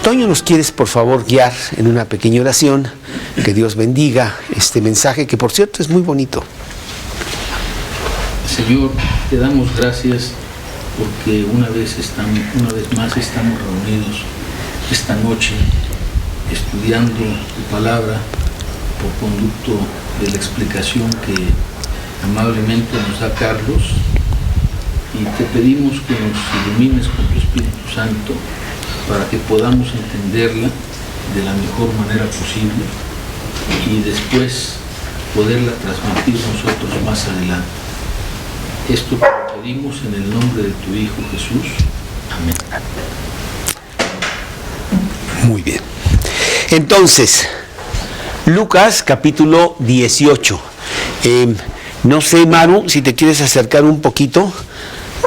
Toño, ¿nos quieres por favor guiar en una pequeña oración? Que Dios bendiga este mensaje, que por cierto es muy bonito. Señor, te damos gracias porque una vez más estamos reunidos esta noche estudiando tu palabra por conducto de la explicación que amablemente nos da Carlos, y te pedimos que nos ilumines con tu Espíritu Santo para que podamos entenderla de la mejor manera posible y después poderla transmitir nosotros más adelante. Esto te lo pedimos en el nombre de tu Hijo Jesús. Amén. Muy bien. Entonces, Lucas capítulo 18. No sé, Maru, si te quieres acercar un poquito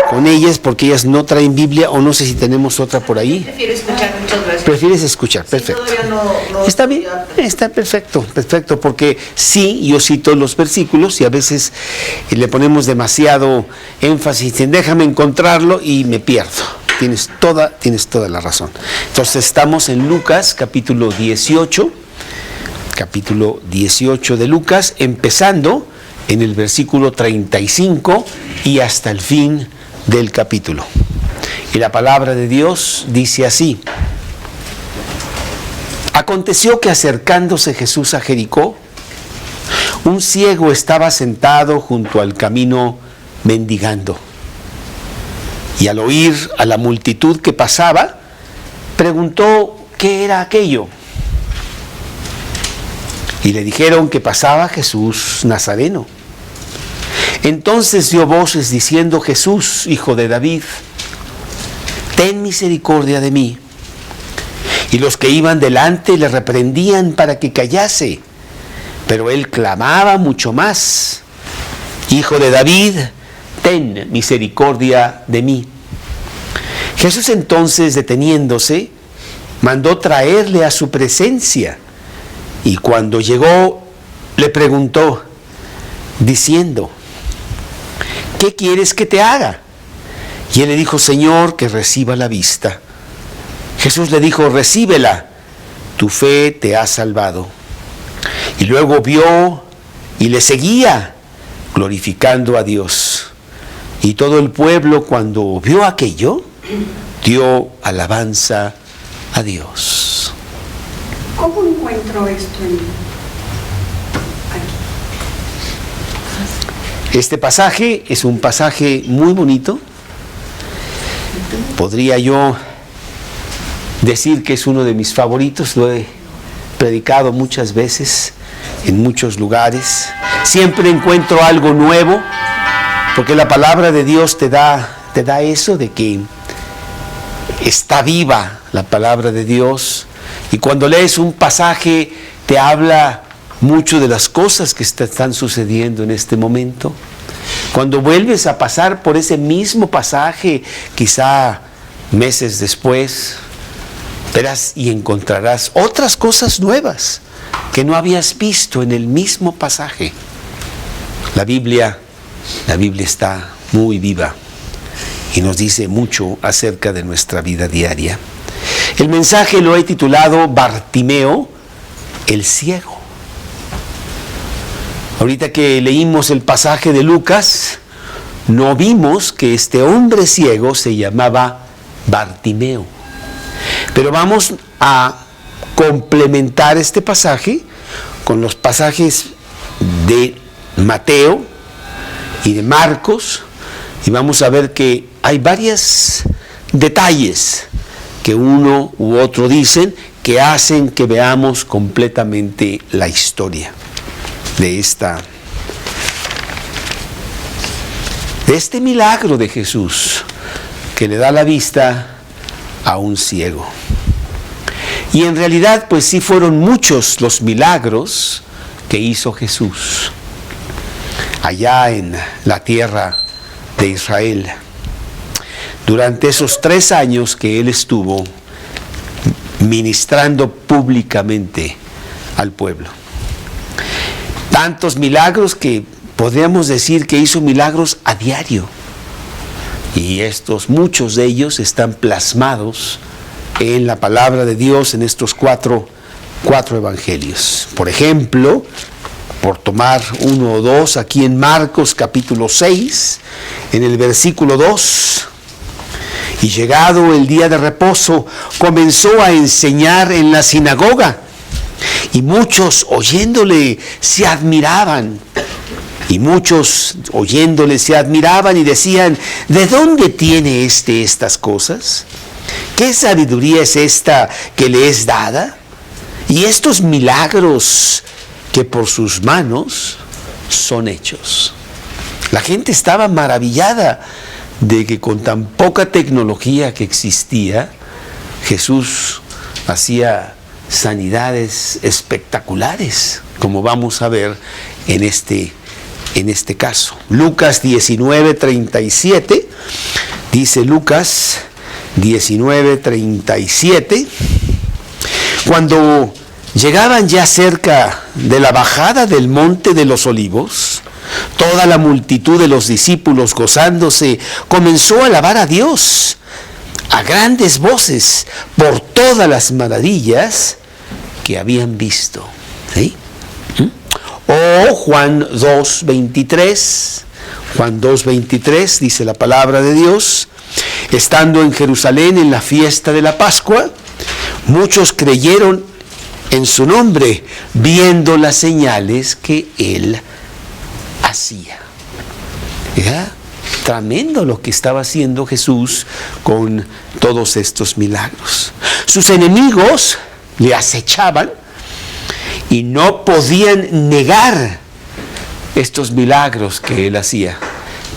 con ellas, porque ellas no traen Biblia, o no sé si tenemos otra por ahí. Prefiero escuchar, muchas gracias. Prefieres escuchar, perfecto. Sí, no Está bien, está perfecto, porque sí, yo cito los versículos y a veces le ponemos demasiado énfasis en déjame encontrarlo y me pierdo. Tienes toda la razón. Entonces estamos en Lucas capítulo 18 de Lucas, empezando en el versículo 35 y hasta el fin del capítulo. Y la palabra de Dios dice así: Aconteció que acercándose Jesús a Jericó, un ciego estaba sentado junto al camino mendigando. Y al oír a la multitud que pasaba, preguntó qué era aquello. Y le dijeron que pasaba Jesús Nazareno. Entonces dio voces diciendo: Jesús, hijo de David, ten misericordia de mí. Y los que iban delante le reprendían para que callase, pero él clamaba mucho más: Hijo de David, ten misericordia de mí. Jesús entonces, deteniéndose, mandó traerle a su presencia, y cuando llegó le preguntó, diciendo: ¿qué quieres que te haga? Y él le dijo: Señor, que reciba la vista. Jesús le dijo: recíbela, tu fe te ha salvado. Y luego vio y le seguía, glorificando a Dios. Y todo el pueblo, cuando vio aquello, dio alabanza a Dios. ¿Cómo encuentro esto aquí? Este pasaje es un pasaje muy bonito. Podría yo decir que es uno de mis favoritos. Lo he predicado muchas veces en muchos lugares. Siempre encuentro algo nuevo, porque la palabra de Dios te da eso de que está viva la palabra de Dios, y cuando lees un pasaje te habla mucho de las cosas que están sucediendo en este momento. Cuando vuelves a pasar por ese mismo pasaje, quizá meses después, verás y encontrarás otras cosas nuevas que no habías visto en el mismo pasaje. La Biblia está muy viva y nos dice mucho acerca de nuestra vida diaria. El mensaje lo he titulado Bartimeo, el ciego. Ahorita que leímos el pasaje de Lucas, no vimos que este hombre ciego se llamaba Bartimeo. Pero vamos a complementar este pasaje con los pasajes de Mateo y de Marcos, y vamos a ver que hay varios detalles que uno u otro dicen que hacen que veamos completamente la historia de este milagro de Jesús que le da la vista a un ciego. Y en realidad pues sí fueron muchos los milagros que hizo Jesús allá en la tierra de Israel durante esos 3 años que él estuvo ministrando públicamente al pueblo. Tantos milagros que podríamos decir que hizo milagros a diario. Y muchos de ellos están plasmados en la palabra de Dios en estos cuatro evangelios. Por ejemplo, por tomar uno o dos, aquí en Marcos capítulo 6, en el versículo 2, y llegado el día de reposo, comenzó a enseñar en la sinagoga, y muchos oyéndole se admiraban. Y decían, ¿de dónde tiene estas cosas? ¿Qué sabiduría es esta que le es dada? Y estos milagros que por sus manos son hechos. La gente estaba maravillada de que con tan poca tecnología que existía, Jesús hacía sanidades espectaculares, como vamos a ver en este caso. Lucas 19:37, dice Lucas 19:37, cuando llegaban ya cerca de la bajada del monte de los olivos, toda la multitud de los discípulos gozándose comenzó a alabar a Dios a grandes voces por todas las maravillas que habían visto. ¿Sí? O Juan 2:23 dice la palabra de Dios: estando en Jerusalén en la fiesta de la Pascua, muchos creyeron en su nombre, viendo las señales que él hacía. ¿Ya? Tremendo lo que estaba haciendo Jesús con todos estos milagros. Sus enemigos le acechaban y no podían negar estos milagros que él hacía,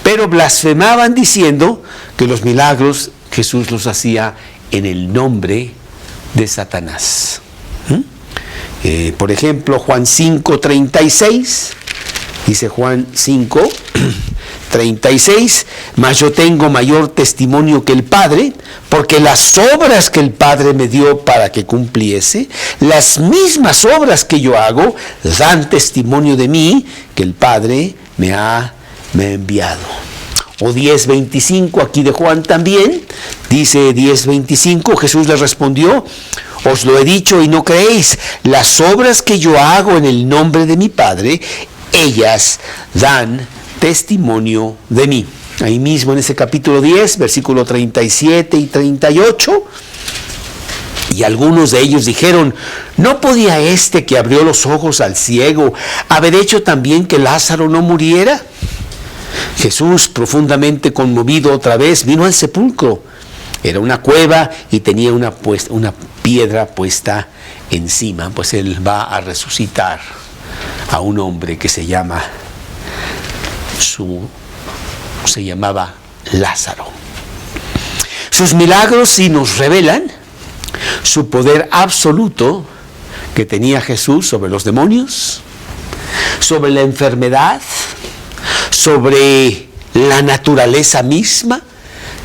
pero blasfemaban diciendo que los milagros Jesús los hacía en el nombre de Satanás. Por ejemplo, Juan 5:36, dice Juan 5:36, mas yo tengo mayor testimonio que el Padre, porque las obras que el Padre me dio para que cumpliese, las mismas obras que yo hago, dan testimonio de mí, que el Padre me ha enviado. O 10:25, aquí de Juan también, dice 10:25, Jesús les respondió: os lo he dicho y no creéis. Las obras que yo hago en el nombre de mi Padre, ellas dan testimonio de mí. Ahí mismo en ese capítulo 10, versículo 37 y 38. Y algunos de ellos dijeron: ¿no podía este que abrió los ojos al ciego haber hecho también que Lázaro no muriera? Jesús, profundamente conmovido otra vez, vino al sepulcro. Era una cueva y tenía una piedra puesta encima, pues él va a resucitar a un hombre que se llamaba Lázaro. Sus milagros sí nos revelan su poder absoluto que tenía Jesús sobre los demonios, sobre la enfermedad, sobre la naturaleza misma,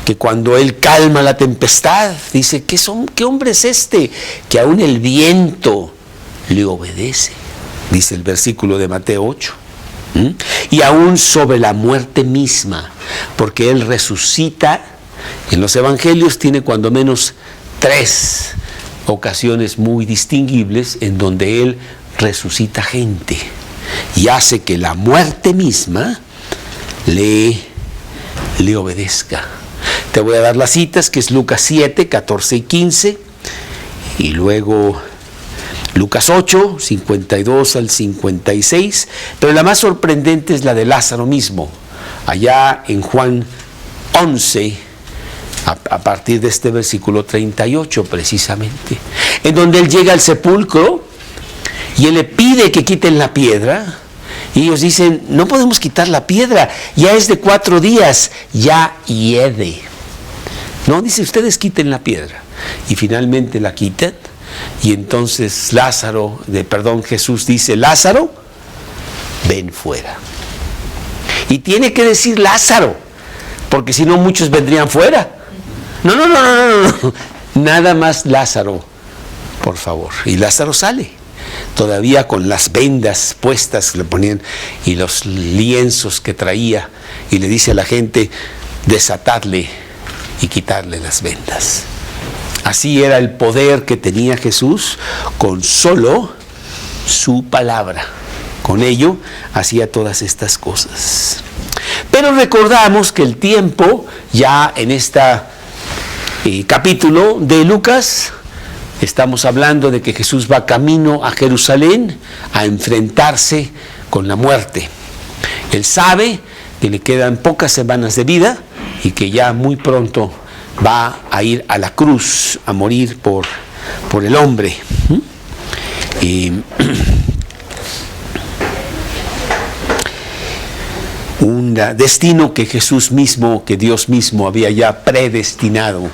que cuando él calma la tempestad, dice: ¿qué hombre es este que aún el viento le obedece? Dice el versículo de Mateo 8. Y aún sobre la muerte misma, porque él resucita. En los evangelios tiene cuando menos 3 ocasiones muy distinguibles en donde él resucita gente y hace que la muerte misma le obedezca. Te voy a dar las citas, que es Lucas 7, 14 y 15, y luego Lucas 8, 52 al 56, pero la más sorprendente es la de Lázaro mismo, allá en Juan 11, a partir de este versículo 38 precisamente, en donde él llega al sepulcro y él le pide que quiten la piedra, y ellos dicen: no podemos quitar la piedra, ya es de 4 días, ya hiede. No, dice: ustedes quiten la piedra. Y finalmente la quitan. Y entonces Jesús dice: Lázaro, ven fuera. Y tiene que decir Lázaro, porque si no muchos vendrían fuera. No. Nada más Lázaro, por favor. Y Lázaro sale, todavía con las vendas puestas que le ponían y los lienzos que traía. Y le dice a la gente: desatadle y quitarle las vendas. Así era el poder que tenía Jesús con solo su palabra. Con ello hacía todas estas cosas. Pero recordamos que el tiempo, ya en este capítulo de Lucas, estamos hablando de que Jesús va camino a Jerusalén a enfrentarse con la muerte. Él sabe que le quedan pocas semanas de vida y que ya muy pronto va a ir a la cruz a morir por el hombre. Un destino que Jesús mismo, que Dios mismo había ya predestinado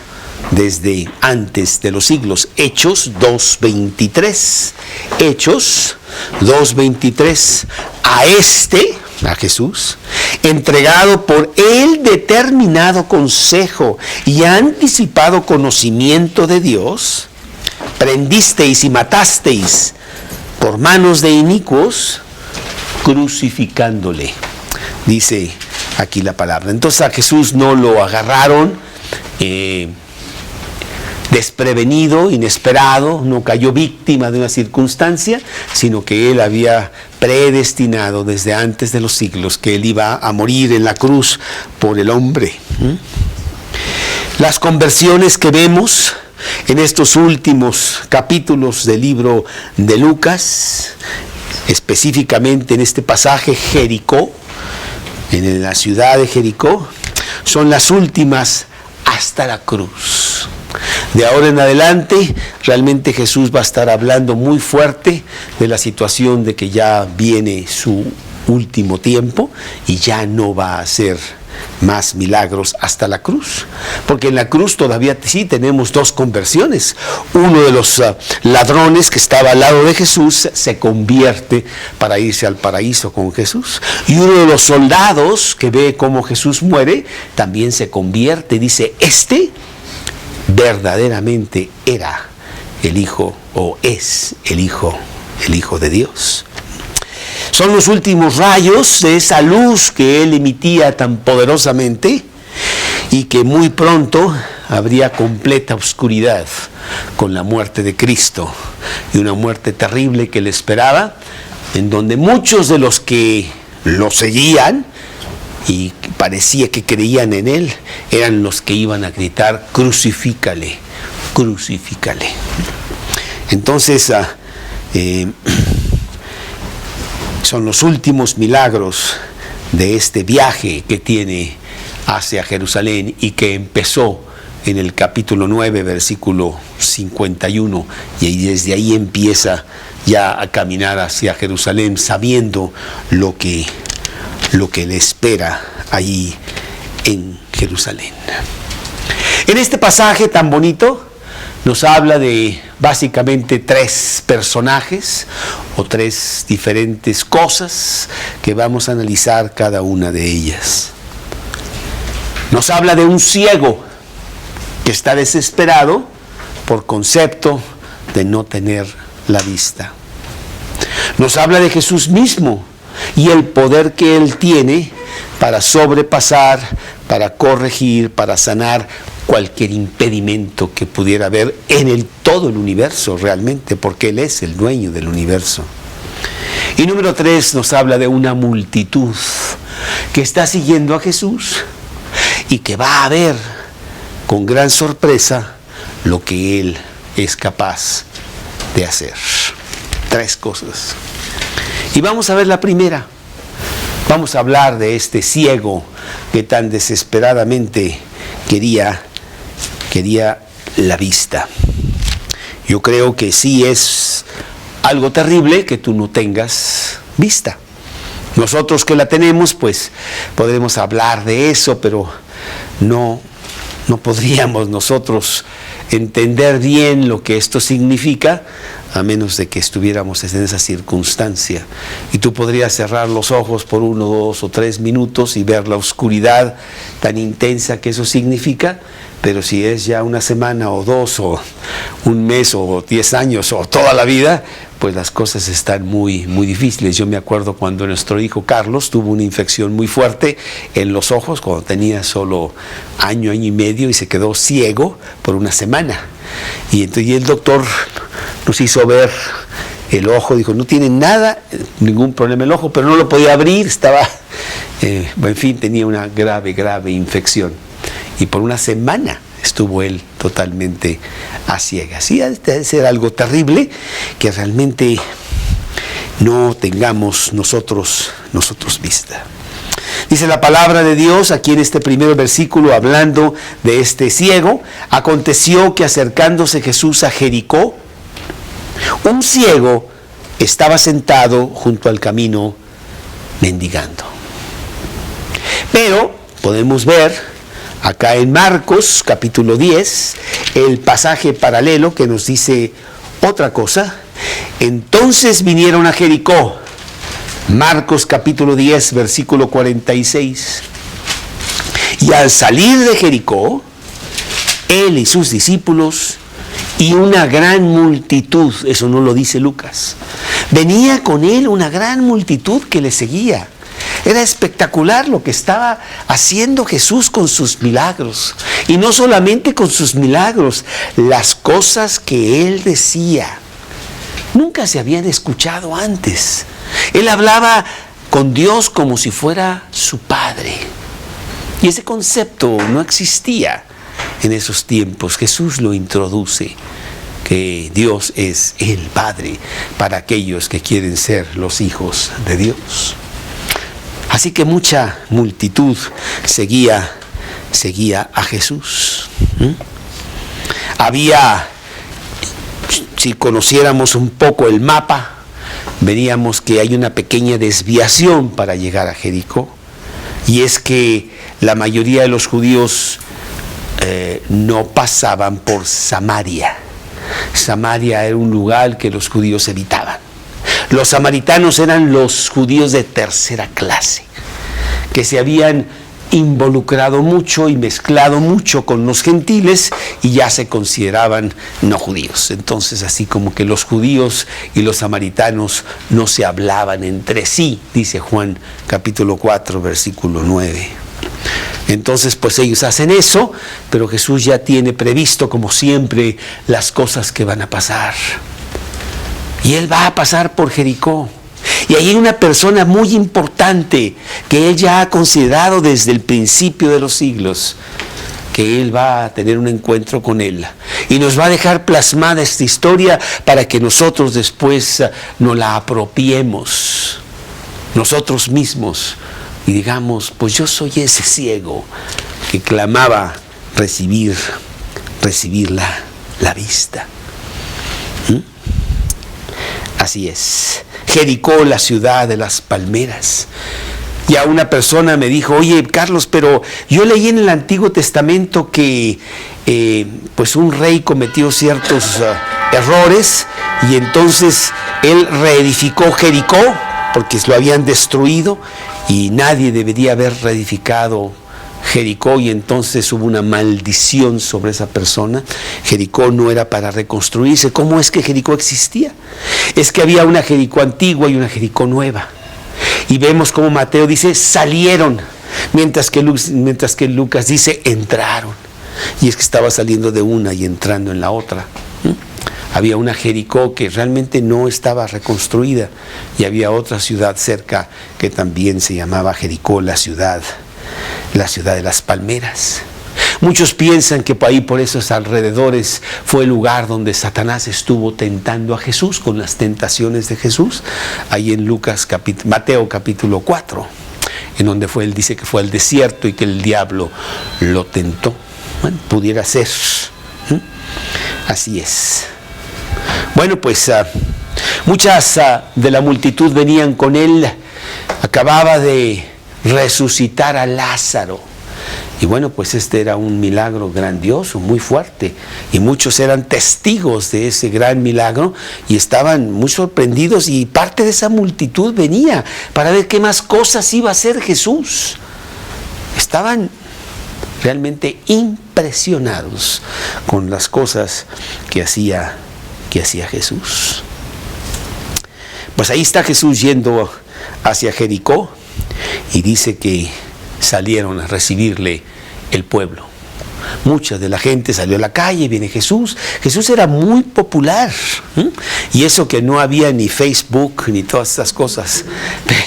desde antes de los siglos. Hechos 2:23. Hechos 2:23. A Jesús, entregado por el determinado consejo y anticipado conocimiento de Dios, prendisteis y matasteis por manos de inicuos, crucificándole. Dice aquí la palabra. Entonces a Jesús no lo agarraron desprevenido, inesperado, no cayó víctima de una circunstancia, sino que Él había predestinado desde antes de los siglos que Él iba a morir en la cruz por el hombre. Las conversiones que vemos en estos últimos capítulos del libro de Lucas, específicamente en este pasaje Jericó, en la ciudad de Jericó, son las últimas hasta la cruz. De ahora en adelante, realmente Jesús va a estar hablando muy fuerte de la situación de que ya viene su último tiempo y ya no va a hacer más milagros hasta la cruz. Porque en la cruz todavía sí tenemos dos conversiones. Uno de los ladrones que estaba al lado de Jesús se convierte para irse al paraíso con Jesús. Y uno de los soldados que ve cómo Jesús muere también se convierte y dice, verdaderamente era el Hijo, o es el Hijo de Dios. Son los últimos rayos de esa luz que Él emitía tan poderosamente y que muy pronto habría completa oscuridad con la muerte de Cristo, y una muerte terrible que le esperaba, en donde muchos de los que lo seguían y parecía que creían en Él, eran los que iban a gritar, crucifícale, crucifícale. Entonces, son los últimos milagros de este viaje que tiene hacia Jerusalén y que empezó en el capítulo 9, versículo 51, y desde ahí empieza ya a caminar hacia Jerusalén sabiendo lo que le espera allí en Jerusalén. En este pasaje tan bonito nos habla de básicamente tres personajes o tres diferentes cosas que vamos a analizar cada una de ellas. Nos habla de un ciego que está desesperado por concepto de no tener la vista. Nos habla de Jesús mismo y el poder que Él tiene para sobrepasar, para corregir, para sanar cualquier impedimento que pudiera haber en todo el universo realmente, porque Él es el dueño del universo. Y número 3 nos habla de una multitud que está siguiendo a Jesús y que va a ver con gran sorpresa lo que Él es capaz de hacer. 3 cosas. Y vamos a ver la primera. Vamos a hablar de este ciego que tan desesperadamente quería la vista. Yo creo que sí es algo terrible que tú no tengas vista. Nosotros que la tenemos, pues podremos hablar de eso, pero no podríamos nosotros entender bien lo que esto significa, a menos de que estuviéramos en esa circunstancia. Y tú podrías cerrar los ojos por 1, 2 o 3 minutos y ver la oscuridad tan intensa que eso significa, pero si es ya una semana o 2 o un mes o 10 años o toda la vida, pues las cosas están muy, muy difíciles. Yo me acuerdo cuando nuestro hijo Carlos tuvo una infección muy fuerte en los ojos cuando tenía solo año y medio, y se quedó ciego por una semana. Y entonces el doctor nos hizo ver el ojo, dijo, no tiene nada, ningún problema el ojo, pero no lo podía abrir, estaba, en fin, tenía una grave infección. Y por una semana estuvo él totalmente a ciegas. Sí, debe ser algo terrible que realmente no tengamos nosotros vista. Dice la palabra de Dios aquí en este primer versículo, hablando de este ciego: aconteció que acercándose Jesús a Jericó, un ciego estaba sentado junto al camino mendigando. Pero podemos ver acá en Marcos capítulo 10 el pasaje paralelo que nos dice otra cosa. Entonces vinieron a Jericó. Marcos capítulo 10 versículo 46. Y al salir de Jericó, él y sus discípulos y una gran multitud, eso no lo dice Lucas, venía con él una gran multitud que le seguía. Era espectacular lo que estaba haciendo Jesús con sus milagros. Y no solamente con sus milagros, las cosas que él decía nunca se habían escuchado antes. Él hablaba con Dios como si fuera su Padre. Y ese concepto no existía en esos tiempos. Jesús lo introduce, que Dios es el Padre para aquellos que quieren ser los hijos de Dios. Así que mucha multitud seguía a Jesús. Había, si conociéramos un poco el mapa, veríamos que hay una pequeña desviación para llegar a Jericó, y es que la mayoría de los judíos no pasaban por Samaria. Samaria era un lugar que los judíos evitaban. Los samaritanos eran los judíos de tercera clase, que se habían involucrado mucho y mezclado mucho con los gentiles y ya se consideraban no judíos. Entonces, así como que los judíos y los samaritanos no se hablaban entre sí, dice Juan capítulo 4 versículo 9. Entonces, pues ellos hacen eso, pero Jesús ya tiene previsto, como siempre, las cosas que van a pasar. Y él va a pasar por Jericó. Y ahí hay una persona muy importante que él ya ha considerado desde el principio de los siglos, que él va a tener un encuentro con él. Y nos va a dejar plasmada esta historia para que nosotros después nos la apropiemos nosotros mismos y digamos, pues yo soy ese ciego que clamaba recibir la vista. Así es. Jericó, la ciudad de las palmeras. Ya una persona me dijo, oye Carlos, pero yo leí en el Antiguo Testamento que pues un rey cometió ciertos errores y entonces él reedificó Jericó porque lo habían destruido y nadie debería haber reedificado Jericó, y entonces hubo una maldición sobre esa persona. Jericó no era para reconstruirse. ¿Cómo es que Jericó existía? Es que había una Jericó antigua y una Jericó nueva. Y vemos como Mateo dice salieron, mientras que Lucas dice entraron. Y es que estaba saliendo de una y entrando en la otra. Había una Jericó que realmente no estaba reconstruida y había otra ciudad cerca que también se llamaba Jericó, la ciudad de las palmeras. Muchos piensan que por ahí, por esos alrededores, fue el lugar donde Satanás estuvo tentando a Jesús con las tentaciones de Jesús, ahí en Mateo capítulo 4, en donde él dice que fue al desierto y que el diablo lo tentó. Bueno, pudiera ser. Así es. Bueno, pues muchas de la multitud venían con él. Acababa de resucitar a Lázaro. Y bueno, pues este era un milagro grandioso, muy fuerte. Y muchos eran testigos de ese gran milagro y estaban muy sorprendidos. Y parte de esa multitud venía para ver qué más cosas iba a hacer Jesús. Estaban realmente impresionados con las cosas que hacía Jesús. Pues ahí está Jesús yendo hacia Jericó y dice que salieron a recibirle el pueblo. Mucha de la gente salió a la calle, viene Jesús. Jesús era muy popular, ¿eh? Y eso que no había ni Facebook ni todas estas cosas,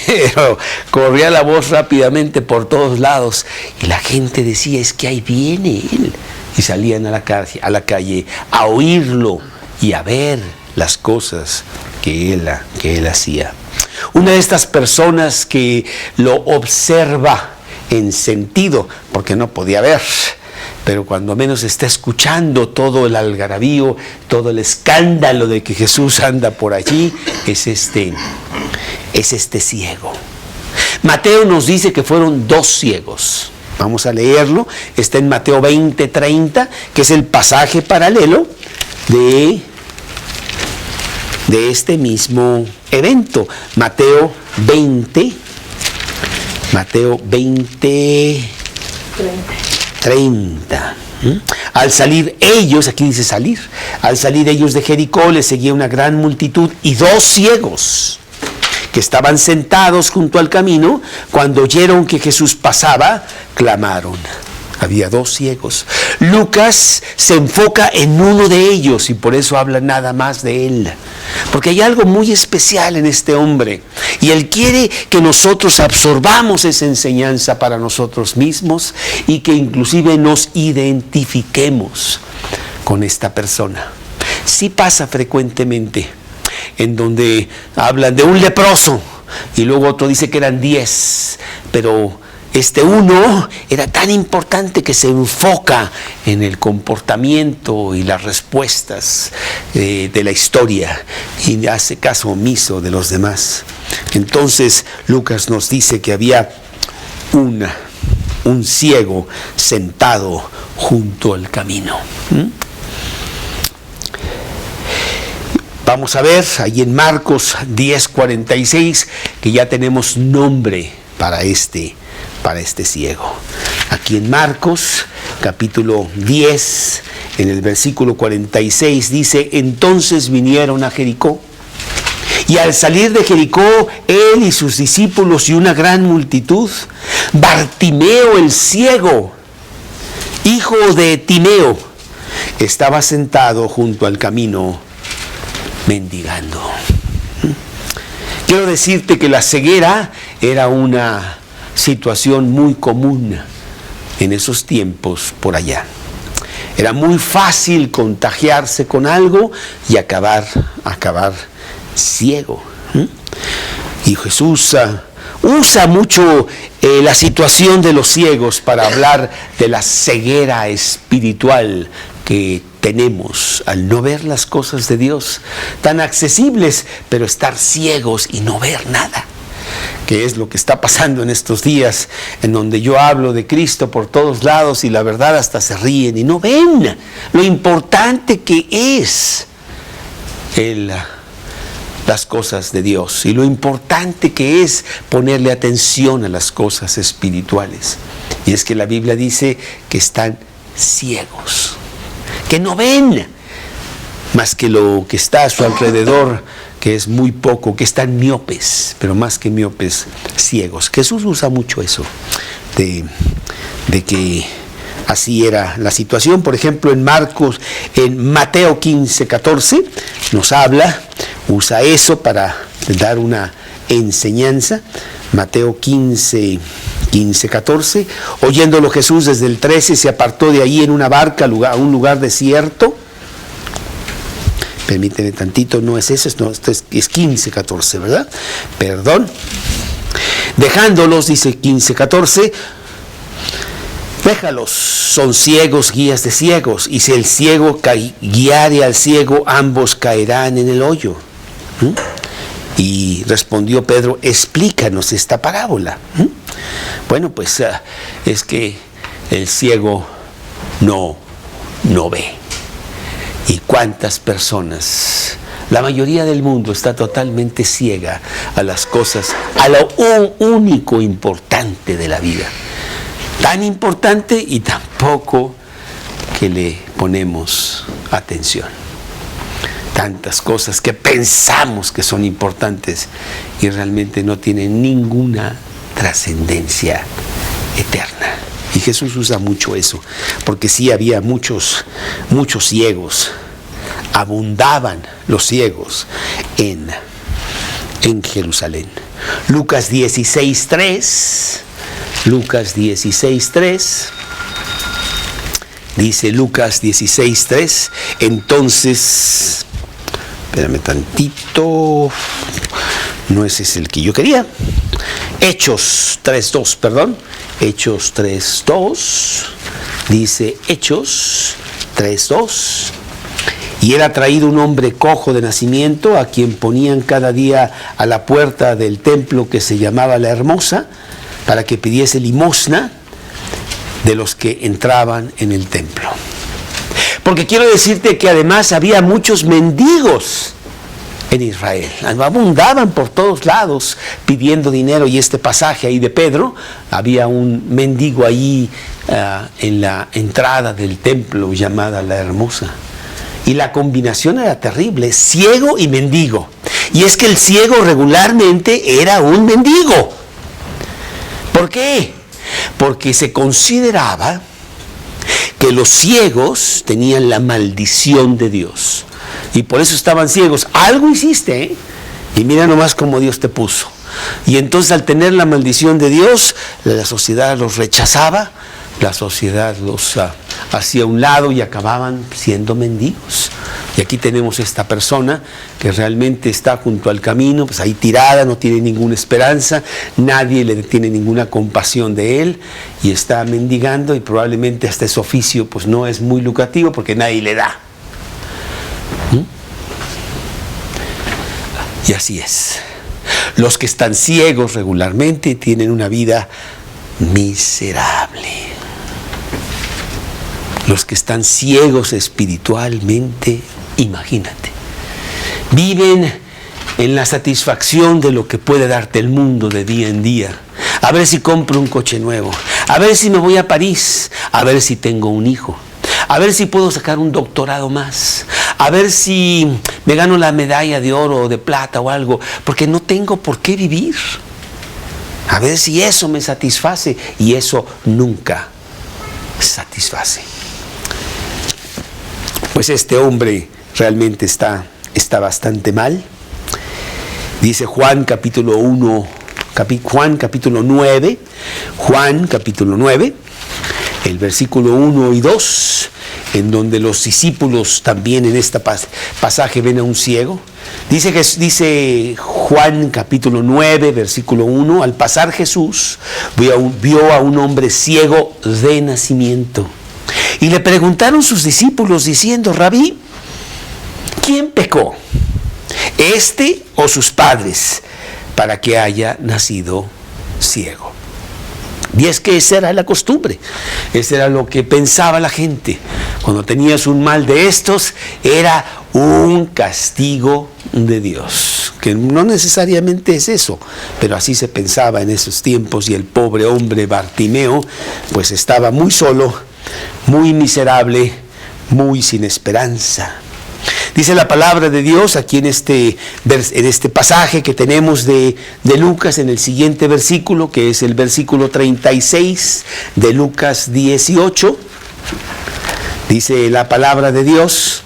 pero corría la voz rápidamente por todos lados y la gente decía, es que ahí viene él. Y salían a la calle a oírlo y a ver las cosas que él hacía. Una de estas personas que lo observa en sentido, porque no podía ver, pero cuando menos está escuchando todo el algarabío, todo el escándalo de que Jesús anda por allí, es este ciego. Mateo nos dice que fueron 2 ciegos. Vamos a leerlo, está en Mateo 20:30, que es el pasaje paralelo de este mismo evento. Mateo 20:30. Al salir ellos, aquí dice salir, al salir ellos de Jericó, les seguía una gran multitud y 2 ciegos que estaban sentados junto al camino, cuando oyeron que Jesús pasaba, clamaron. Había 2 ciegos. Lucas se enfoca en uno de ellos y por eso habla nada más de él. Porque hay algo muy especial en este hombre y él quiere que nosotros absorbamos esa enseñanza para nosotros mismos y que inclusive nos identifiquemos con esta persona. Sí pasa frecuentemente en donde hablan de un leproso y luego otro dice que eran 10, pero este uno era tan importante que se enfoca en el comportamiento y las respuestas de la historia y hace caso omiso de los demás. Entonces Lucas nos dice que había un ciego sentado junto al camino. Vamos a ver ahí en Marcos 10:46 que ya tenemos nombre para este ciego. Aquí en Marcos capítulo 10, en el versículo 46 dice, entonces vinieron a Jericó y al salir de Jericó él y sus discípulos y una gran multitud, Bartimeo el ciego, hijo de Timeo, estaba sentado junto al camino mendigando. Quiero decirte que la ceguera era una situación muy común en esos tiempos por allá. Era muy fácil contagiarse con algo y acabar ciego. Y Jesús usa mucho la situación de los ciegos para hablar de la ceguera espiritual que tenemos al no ver las cosas de Dios tan accesibles, pero estar ciegos y no ver nada, que es lo que está pasando en estos días, en donde yo hablo de Cristo por todos lados y la verdad hasta se ríen y no ven lo importante que es las cosas de Dios y lo importante que es ponerle atención a las cosas espirituales. Y es que la Biblia dice que están ciegos, que no ven más que lo que está a su alrededor, que es muy poco, que están miopes, pero más que miopes, ciegos. Jesús usa mucho eso, de que así era la situación. Por ejemplo, en Mateo 15:14, nos usa eso para dar una enseñanza. Mateo 15:14, oyéndolo Jesús desde el 13 se apartó de ahí en una barca a un lugar desierto. Permíteme tantito, no es eso, no, esto es 15:14, ¿verdad? Perdón. Dejándolos, dice 15:14, déjalos, son ciegos, guías de ciegos, y si el ciego guiare al ciego, ambos caerán en el hoyo. Y respondió Pedro, explícanos esta parábola. Bueno, pues es que el ciego no ve. ¿Y cuántas personas? La mayoría del mundo está totalmente ciega a las cosas, a lo único importante de la vida. Tan importante y tampoco que le ponemos atención. tantas cosas que pensamos que son importantes y realmente no tienen ninguna trascendencia eterna. Y Jesús usa mucho eso, porque sí había muchos ciegos, abundaban los ciegos en Jerusalén. Lucas 16:3, Lucas 16:3, dice Lucas 16:3, entonces, espérame tantito, no ese es el que yo quería, Hechos 3:2, perdón, Hechos 3:2, dice Hechos 3:2, y era traído un hombre cojo de nacimiento, a quien ponían cada día a la puerta del templo que se llamaba La Hermosa, para que pidiese limosna de los que entraban en el templo. Porque quiero decirte que además había muchos mendigos en Israel, abundaban por todos lados pidiendo dinero, y este pasaje ahí de Pedro, había un mendigo ahí en la entrada del templo llamada La Hermosa. Y la combinación era terrible, ciego y mendigo. Y es que el ciego regularmente era un mendigo. ¿Por qué? Porque se consideraba que los ciegos tenían la maldición de Dios. Y por eso estaban ciegos. Algo hiciste, ¿eh? Y mira nomás cómo Dios te puso. Y entonces, al tener la maldición de Dios, la sociedad los rechazaba, la sociedad los hacía a un lado y acababan siendo mendigos. Y aquí tenemos esta persona que realmente está junto al camino, pues ahí tirada, no tiene ninguna esperanza, nadie le tiene ninguna compasión de él, y está mendigando, y probablemente hasta ese oficio pues no es muy lucrativo porque nadie le da. Y así es. Los que están ciegos regularmente tienen una vida miserable. Los que están ciegos espiritualmente, imagínate, viven en la satisfacción de lo que puede darte el mundo de día en día. A ver si compro un coche nuevo, a ver si me voy a París, a ver si tengo un hijo, a ver si puedo sacar un doctorado más, a ver si me gano la medalla de oro o de plata o algo, porque no tengo por qué vivir. A ver si eso me satisface, y eso nunca satisface. Pues este hombre realmente está bastante mal. Dice Juan capítulo 9, el versículo 1 y 2, en donde los discípulos también en este pasaje ven a un ciego. Dice Juan capítulo 9, versículo 1, al pasar Jesús vio a un hombre ciego de nacimiento. Y le preguntaron sus discípulos diciendo: Rabí, ¿quién pecó, este o sus padres, para que haya nacido ciego? Y es que esa era la costumbre, ese era lo que pensaba la gente. Cuando tenías un mal de estos, era un castigo de Dios, que no necesariamente es eso, pero así se pensaba en esos tiempos. Y el pobre hombre Bartimeo pues estaba muy solo, muy miserable, muy sin esperanza. Dice la palabra de Dios aquí en este pasaje que tenemos de Lucas, en el siguiente versículo, que es el versículo 36 de Lucas 18. Dice la palabra de Dios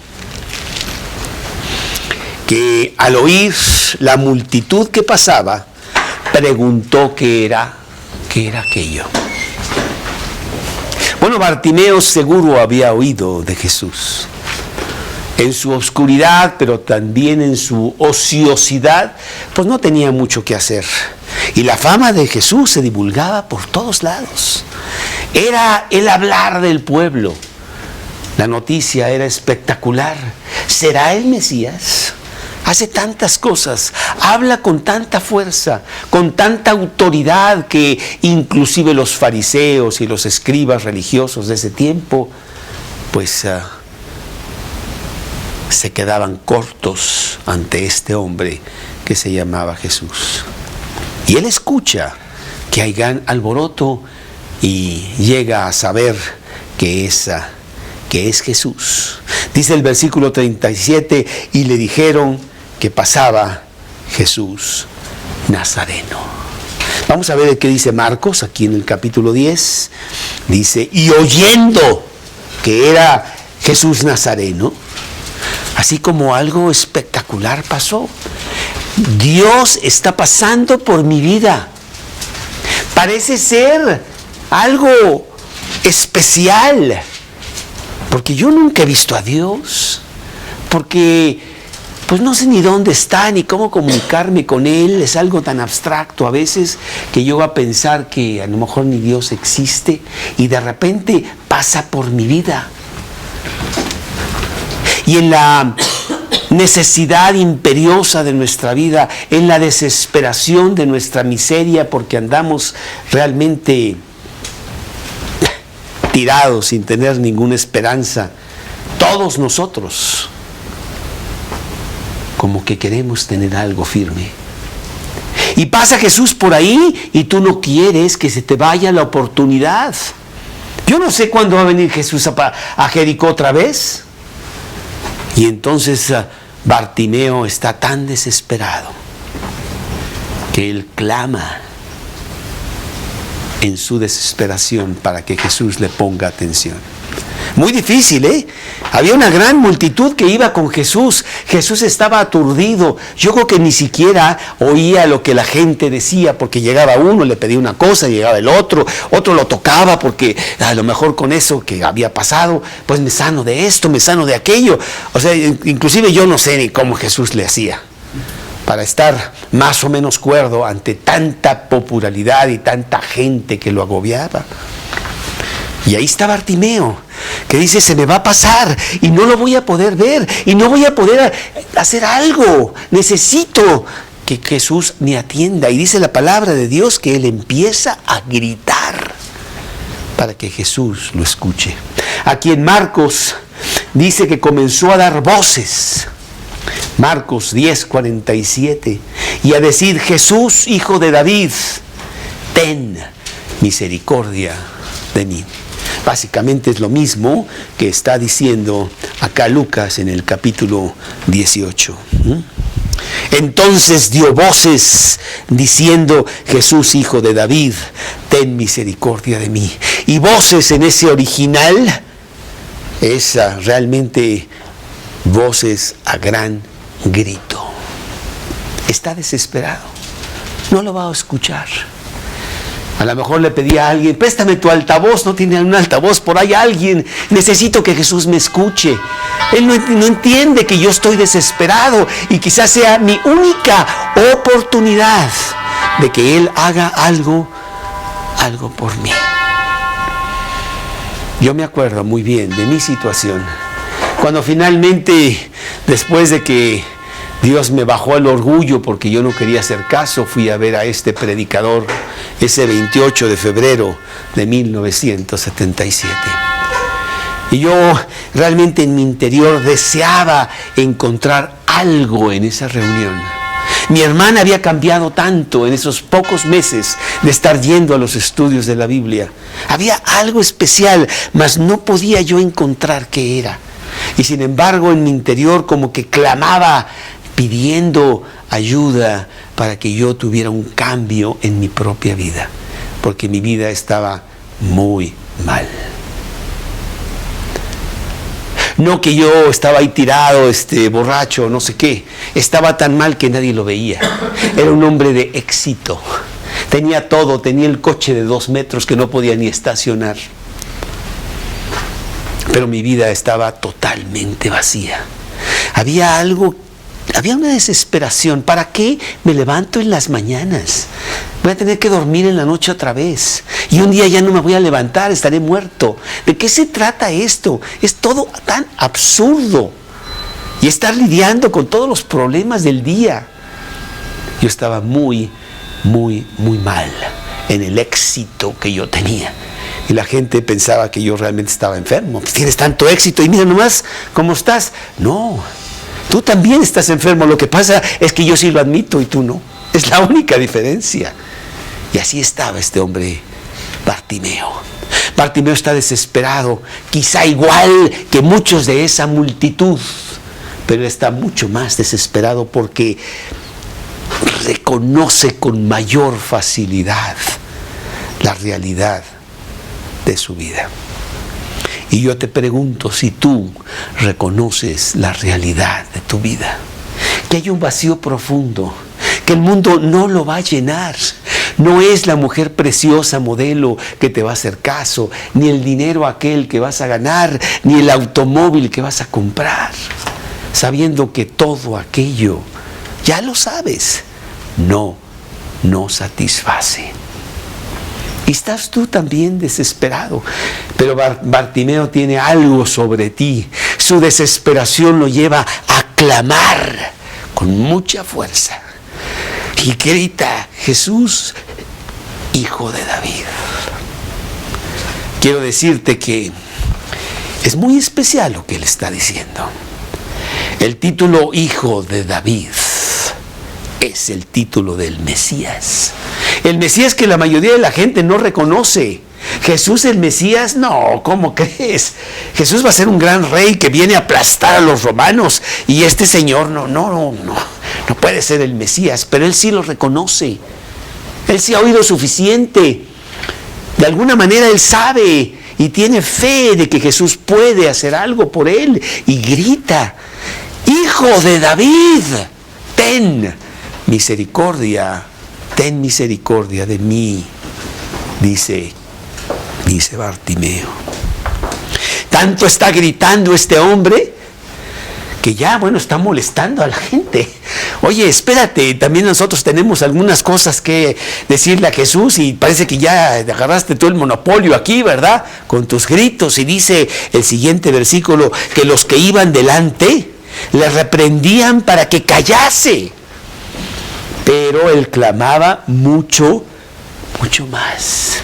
que al oír la multitud que pasaba, preguntó qué era aquello. Bueno, Bartimeo seguro había oído de Jesús. En su oscuridad, pero también en su ociosidad, pues no tenía mucho que hacer. Y la fama de Jesús se divulgaba por todos lados. Era el hablar del pueblo. La noticia era espectacular. ¿Será el Mesías? Hace tantas cosas, habla con tanta fuerza, con tanta autoridad, que inclusive los fariseos y los escribas religiosos de ese tiempo, pues se quedaban cortos ante este hombre que se llamaba Jesús. Y él escucha que hay gran alboroto y llega a saber que es Jesús. Dice el versículo 37, y le dijeron que pasaba Jesús Nazareno. Vamos a ver qué dice Marcos aquí en el capítulo 10. Dice, y oyendo que era Jesús Nazareno, así como algo espectacular pasó. Dios está pasando por mi vida. Parece ser algo especial, porque yo nunca he visto a Dios, porque pues no sé ni dónde está, ni cómo comunicarme con Él. Es algo tan abstracto a veces que llego a pensar que a lo mejor ni Dios existe, y de repente pasa por mi vida. Y en la necesidad imperiosa de nuestra vida, en la desesperación de nuestra miseria, porque andamos realmente tirados sin tener ninguna esperanza, todos nosotros como que queremos tener algo firme. Y pasa Jesús por ahí y tú no quieres que se te vaya la oportunidad. Yo no sé cuándo va a venir Jesús a Jericó otra vez. Y entonces Bartimeo está tan desesperado que él clama en su desesperación para que Jesús le ponga atención. Muy difícil, ¿eh? Había una gran multitud que iba con Jesús. Jesús estaba aturdido. Yo creo que ni siquiera oía lo que la gente decía, porque llegaba uno, le pedía una cosa, llegaba el otro lo tocaba, porque a lo mejor con eso que había pasado, pues me sano de esto, me sano de aquello. O sea, inclusive yo no sé ni cómo Jesús le hacía para estar más o menos cuerdo ante tanta popularidad y tanta gente que lo agobiaba. Y ahí está Bartimeo, que dice, se me va a pasar y no lo voy a poder ver y no voy a poder hacer algo. Necesito que Jesús me atienda. Y dice la palabra de Dios que él empieza a gritar para que Jesús lo escuche. Aquí en Marcos dice que comenzó a dar voces. Marcos 10:47, y a decir, Jesús, hijo de David, ten misericordia de mí. Básicamente es lo mismo que está diciendo acá Lucas en el capítulo 18. Entonces dio voces diciendo, Jesús, hijo de David, ten misericordia de mí. Y voces en ese original es realmente voces a gran grito. Está desesperado, no lo va a escuchar. A lo mejor le pedía a alguien, préstame tu altavoz, no tiene un altavoz, por ahí alguien, necesito que Jesús me escuche. Él no entiende que yo estoy desesperado y quizás sea mi única oportunidad de que Él haga algo por mí. Yo me acuerdo muy bien de mi situación, cuando finalmente, después de que Dios me bajó el orgullo porque yo no quería hacer caso, fui a ver a este predicador ese 28 de febrero de 1977. Y yo realmente en mi interior deseaba encontrar algo en esa reunión. Mi hermana había cambiado tanto en esos pocos meses de estar yendo a los estudios de la Biblia. Había algo especial, mas no podía yo encontrar qué era. Y sin embargo en mi interior como que clamaba, pidiendo ayuda para que yo tuviera un cambio en mi propia vida, porque mi vida estaba muy mal. No que yo estaba ahí tirado, borracho, no sé qué. Estaba tan mal que nadie lo veía. Era un hombre de éxito. Tenía todo, tenía el coche de 2 metros que no podía ni estacionar. Pero mi vida estaba totalmente vacía. Había una desesperación. ¿Para qué me levanto en las mañanas? Voy a tener que dormir en la noche otra vez. Y un día ya no me voy a levantar, estaré muerto. ¿De qué se trata esto? Es todo tan absurdo. Y estar lidiando con todos los problemas del día. Yo estaba muy, muy, muy mal en el éxito que yo tenía. Y la gente pensaba que yo realmente estaba enfermo. Pues tienes tanto éxito y mira nomás cómo estás. No. Tú también estás enfermo, lo que pasa es que yo sí lo admito y tú no. Es la única diferencia. Y así estaba este hombre Bartimeo. Bartimeo está desesperado, quizá igual que muchos de esa multitud, pero está mucho más desesperado porque reconoce con mayor facilidad la realidad de su vida. Y yo te pregunto si tú reconoces la realidad de tu vida, que hay un vacío profundo, que el mundo no lo va a llenar. No es la mujer preciosa modelo que te va a hacer caso, ni el dinero aquel que vas a ganar, ni el automóvil que vas a comprar, sabiendo que todo aquello, ya lo sabes, no satisface. Y estás tú también desesperado, pero Bartimeo tiene algo sobre ti. Su desesperación lo lleva a clamar con mucha fuerza y grita: Jesús, Hijo de David. Quiero decirte que es muy especial lo que él está diciendo. El título Hijo de David es el título del Mesías. El Mesías que la mayoría de la gente no reconoce. Jesús el Mesías, no, ¿cómo crees? Jesús va a ser un gran rey que viene a aplastar a los romanos, y este señor no puede ser el Mesías, pero él sí lo reconoce. Él sí ha oído suficiente. De alguna manera él sabe y tiene fe de que Jesús puede hacer algo por él, y grita: Hijo de David, ten misericordia de mí, dice Bartimeo. Tanto está gritando este hombre que ya, está molestando a la gente. Oye, espérate, también nosotros tenemos algunas cosas que decirle a Jesús, y parece que ya agarraste todo el monopolio aquí, ¿verdad? Con tus gritos. Y dice el siguiente versículo que los que iban delante le reprendían para que callase, pero él clamaba mucho más.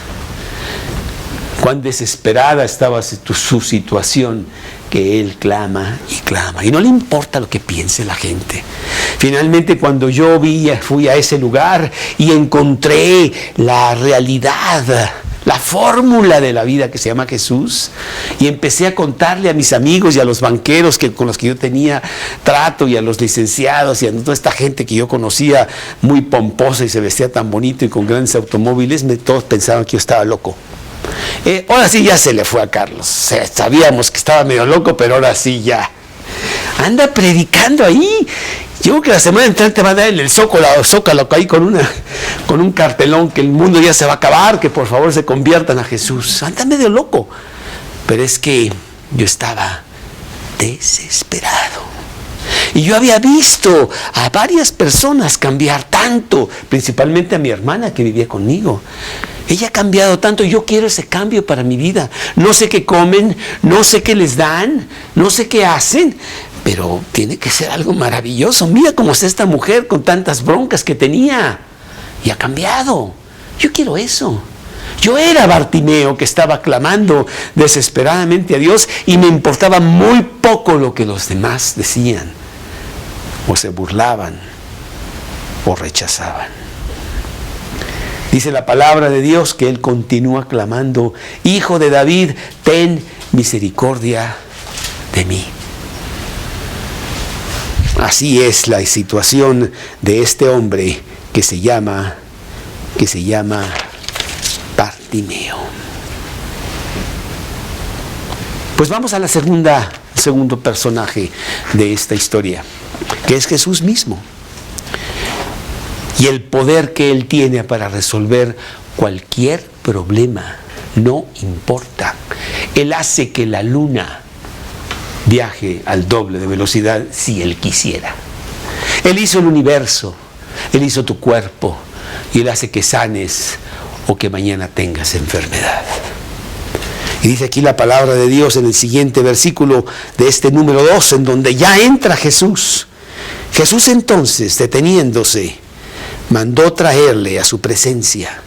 Cuán desesperada estaba su situación, que él clama y clama, y no le importa lo que piense la gente. Finalmente, cuando yo fui a ese lugar y encontré la realidad, la fórmula de la vida que se llama Jesús, y empecé a contarle a mis amigos y a los banqueros con los que yo tenía trato, y a los licenciados y a toda esta gente que yo conocía muy pomposa y se vestía tan bonito y con grandes automóviles, todos pensaban que yo estaba loco. Ahora sí ya se le fue a Carlos. Sabíamos que estaba medio loco, pero ahora sí ya anda predicando ahí. Yo creo que la semana entrante va a dar en el Zócalo ahí con un cartelón que el mundo ya se va a acabar, que por favor se conviertan a Jesús. Anda medio loco. Pero es que yo estaba desesperado. Y yo había visto a varias personas cambiar tanto, principalmente a mi hermana que vivía conmigo. Ella ha cambiado tanto, yo quiero ese cambio para mi vida. No sé qué comen, no sé qué les dan, no sé qué hacen, pero tiene que ser algo maravilloso. Mira cómo está esta mujer con tantas broncas que tenía y ha cambiado. Yo quiero eso. Yo era Bartimeo que estaba clamando desesperadamente a Dios, y me importaba muy poco lo que los demás decían, o se burlaban, o rechazaban. Dice la palabra de Dios que él continúa clamando: Hijo de David, ten misericordia de mí. Así es la situación de este hombre que se llama Bartimeo. Pues vamos a segundo personaje de esta historia, que es Jesús mismo, y el poder que él tiene para resolver cualquier problema. No importa. Él hace que la luna viaje al doble de velocidad si él quisiera. Él hizo el universo, él hizo tu cuerpo, y él hace que sanes o que mañana tengas enfermedad. Y dice aquí la palabra de Dios en el siguiente versículo de este número 2, en donde ya entra Jesús. Jesús entonces, deteniéndose, mandó traerle a su presencia.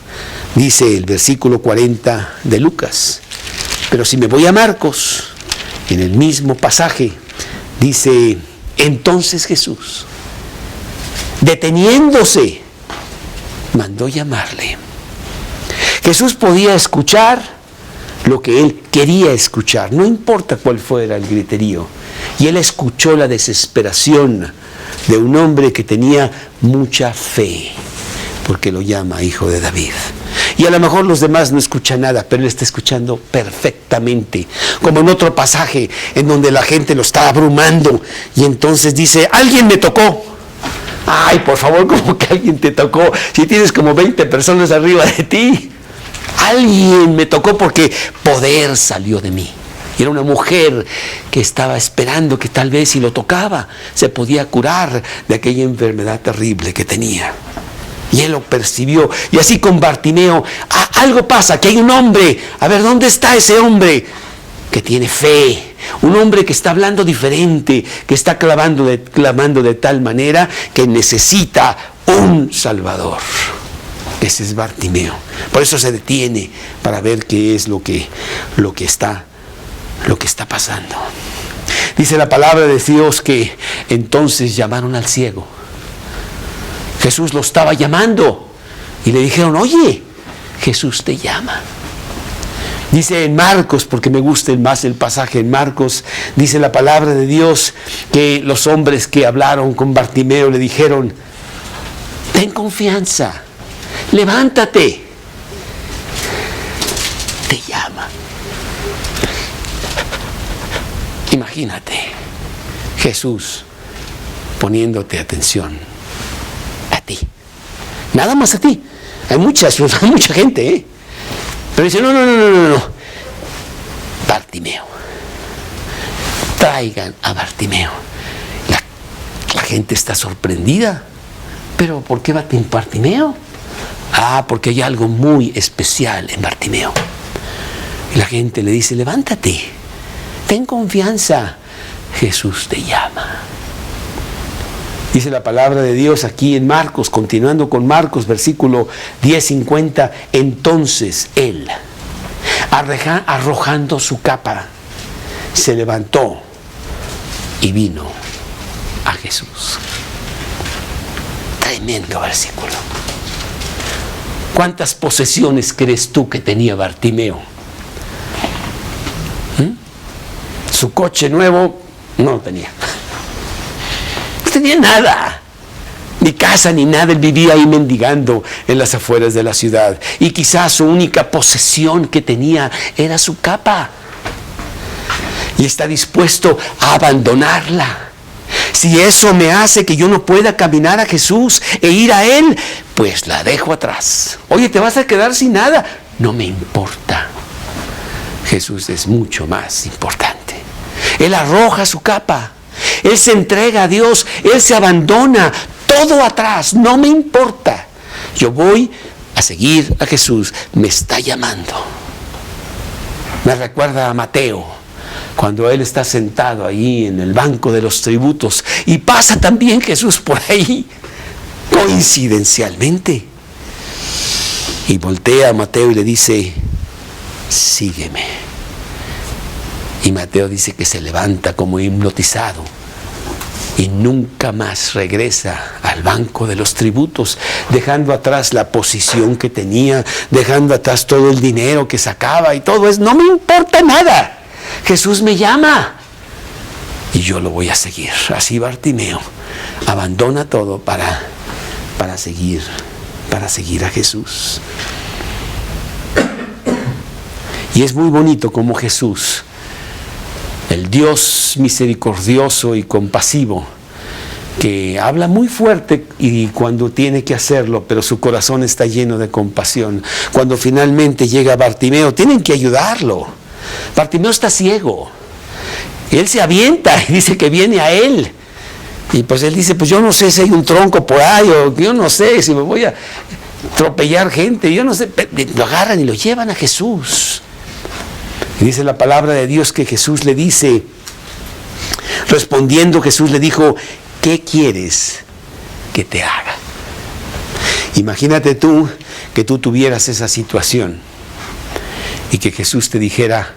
Dice el versículo 40 de Lucas. Pero si me voy a Marcos, en el mismo pasaje, dice: entonces Jesús, deteniéndose, mandó llamarle. Jesús podía escuchar lo que él quería escuchar, no importa cuál fuera el griterío. Y él escuchó la desesperación de un hombre que tenía mucha fe, porque lo llama hijo de David. Y a lo mejor los demás no escuchan nada, pero él está escuchando perfectamente. Como en otro pasaje en donde la gente lo está abrumando y entonces dice, alguien me tocó. Ay, por favor, ¿cómo que alguien te tocó? Si tienes como 20 personas arriba de ti. Alguien me tocó porque poder salió de mí. Y era una mujer que estaba esperando que tal vez si lo tocaba se podía curar de aquella enfermedad terrible que tenía. Y él lo percibió. Y así con Bartimeo, algo pasa, que hay un hombre. A ver, ¿dónde está ese hombre que tiene fe? Un hombre que está hablando diferente, que está clamando de tal manera que necesita un Salvador. Ese es Bartimeo. Por eso se detiene para ver qué es lo que está pasando. Dice la palabra de Dios que entonces llamaron al ciego. Jesús lo estaba llamando y le dijeron, oye, Jesús te llama. Dice en Marcos, porque me gusta más el pasaje en Marcos, dice la palabra de Dios que los hombres que hablaron con Bartimeo le dijeron, ten confianza, levántate, te llama. Imagínate, Jesús poniéndote atención. Nada más a ti. Hay mucha gente, ¿eh? Pero dice, no. Bartimeo. Traigan a Bartimeo. La gente está sorprendida. ¿Pero por qué Bartimeo? Porque hay algo muy especial en Bartimeo. Y la gente le dice, levántate. Ten confianza. Jesús te llama. Dice la palabra de Dios aquí en Marcos, continuando con Marcos, versículo 10:50. Entonces él, arrojando su capa, se levantó y vino a Jesús. Tremendo versículo. ¿Cuántas posesiones crees tú que tenía Bartimeo? Su coche nuevo no lo tenía. No tenía nada, ni casa ni nada. Él vivía ahí mendigando en las afueras de la ciudad. Y quizás su única posesión que tenía era su capa. Y está dispuesto a abandonarla. Si eso me hace que yo no pueda caminar a Jesús e ir a Él, pues la dejo atrás. Oye, ¿te vas a quedar sin nada? No me importa. Jesús es mucho más importante. Él arroja su capa. Él se entrega a Dios, Él se abandona, todo atrás, no me importa. Yo voy a seguir a Jesús, me está llamando. Me recuerda a Mateo, cuando él está sentado ahí en el banco de los tributos y pasa también Jesús por ahí, coincidencialmente. Y voltea a Mateo y le dice, sígueme. Y Mateo dice que se levanta como hipnotizado y nunca más regresa al banco de los tributos, dejando atrás la posición que tenía, dejando atrás todo el dinero que sacaba y todo eso. No me importa nada. Jesús me llama y yo lo voy a seguir. Así Bartimeo abandona todo para seguir a Jesús. Y es muy bonito como Jesús, el Dios misericordioso y compasivo, que habla muy fuerte y cuando tiene que hacerlo, pero su corazón está lleno de compasión. Cuando finalmente llega Bartimeo, tienen que ayudarlo. Bartimeo está ciego. Él se avienta y dice que viene a él. Y pues él dice, pues yo no sé si hay un tronco por ahí, o yo no sé si me voy a atropellar gente, yo no sé. Lo agarran y lo llevan a Jesús. Y dice la palabra de Dios que Jesús le dice, respondiendo Jesús le dijo, ¿qué quieres que te haga? Imagínate tú que tú tuvieras esa situación y que Jesús te dijera,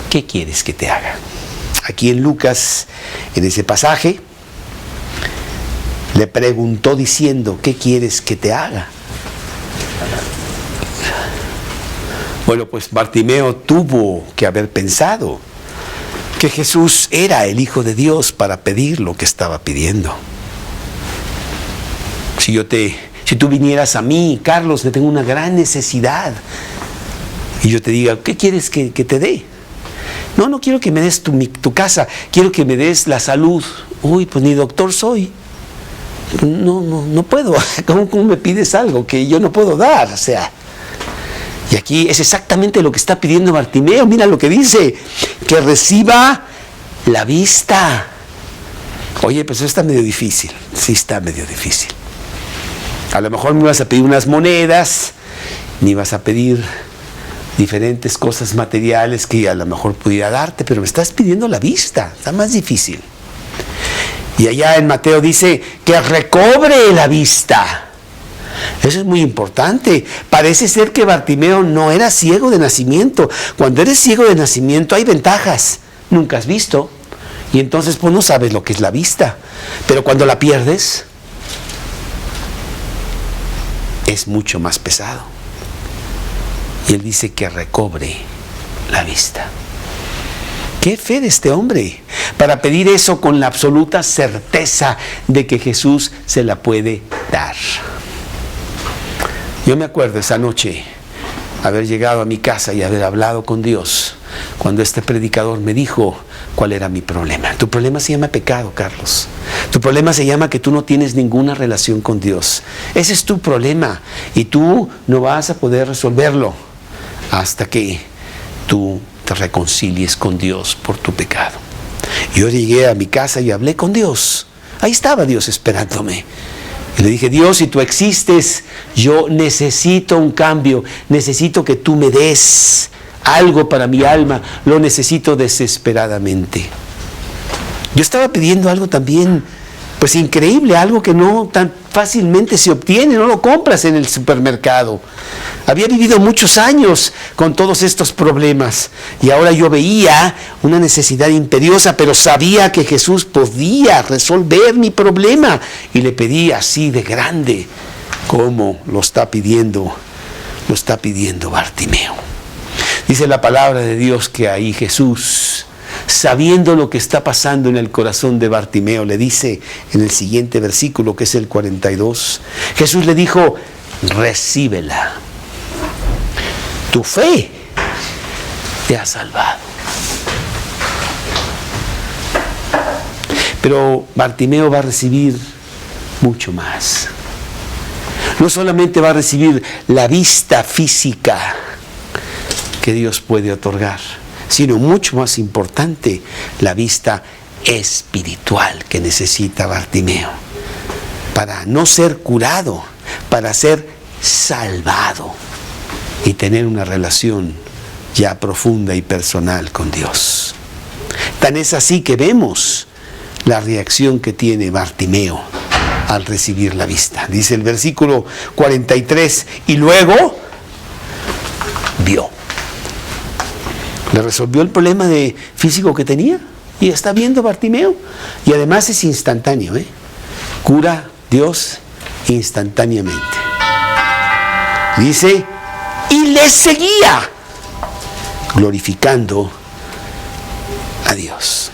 ¿qué quieres que te haga? Aquí en Lucas, en ese pasaje, le preguntó diciendo, ¿qué quieres que te haga? Bueno, pues Bartimeo tuvo que haber pensado que Jesús era el Hijo de Dios para pedir lo que estaba pidiendo. Si tú vinieras a mí, Carlos, le tengo una gran necesidad, y yo te diga, ¿qué quieres que te dé? No quiero que me des tu casa, quiero que me des la salud. Uy, pues ni doctor soy. No puedo. ¿Cómo me pides algo que yo no puedo dar? O sea, y aquí es exactamente lo que está pidiendo Bartimeo. Mira lo que dice, que reciba la vista. Oye, pues eso está medio difícil. Sí, está medio difícil. A lo mejor me vas a pedir unas monedas, ni vas a pedir diferentes cosas materiales que a lo mejor pudiera darte, pero me estás pidiendo la vista. Está más difícil. Y allá en Mateo dice que recobre la vista. Eso es muy importante. Parece ser que Bartimeo no era ciego de nacimiento. Cuando eres ciego de nacimiento hay ventajas. Nunca has visto. Y entonces pues no sabes lo que es la vista. Pero cuando la pierdes, es mucho más pesado. Y él dice que recobre la vista. ¡Qué fe de este hombre! Para pedir eso con la absoluta certeza de que Jesús se la puede dar. Yo me acuerdo esa noche haber llegado a mi casa y haber hablado con Dios cuando este predicador me dijo cuál era mi problema. Tu problema se llama pecado, Carlos. Tu problema se llama que tú no tienes ninguna relación con Dios. Ese es tu problema y tú no vas a poder resolverlo hasta que tú te reconcilies con Dios por tu pecado. Yo llegué a mi casa y hablé con Dios. Ahí estaba Dios esperándome. Y le dije, Dios, si tú existes, yo necesito un cambio. Necesito que tú me des algo para mi alma. Lo necesito desesperadamente. Yo estaba pidiendo algo también, pues increíble, algo que no tan fácilmente se obtiene, no lo compras en el supermercado. Había vivido muchos años con todos estos problemas y ahora yo veía una necesidad imperiosa, pero sabía que Jesús podía resolver mi problema y le pedí así de grande como lo está pidiendo Bartimeo. Dice la palabra de Dios que ahí Jesús, sabiendo lo que está pasando en el corazón de Bartimeo, le dice en el siguiente versículo, que es el 42, Jesús le dijo, recíbela. Tu fe te ha salvado. Pero Bartimeo va a recibir mucho más. No solamente va a recibir la vista física que Dios puede otorgar, sino mucho más importante, la vista espiritual que necesita Bartimeo para no ser curado, para ser salvado y tener una relación ya profunda y personal con Dios. Tan es así que vemos la reacción que tiene Bartimeo al recibir la vista. Dice el versículo 43, y luego vio. Le resolvió el problema físico que tenía y está viendo Bartimeo. Y además es instantáneo, cura Dios instantáneamente. Dice, y le seguía glorificando a Dios.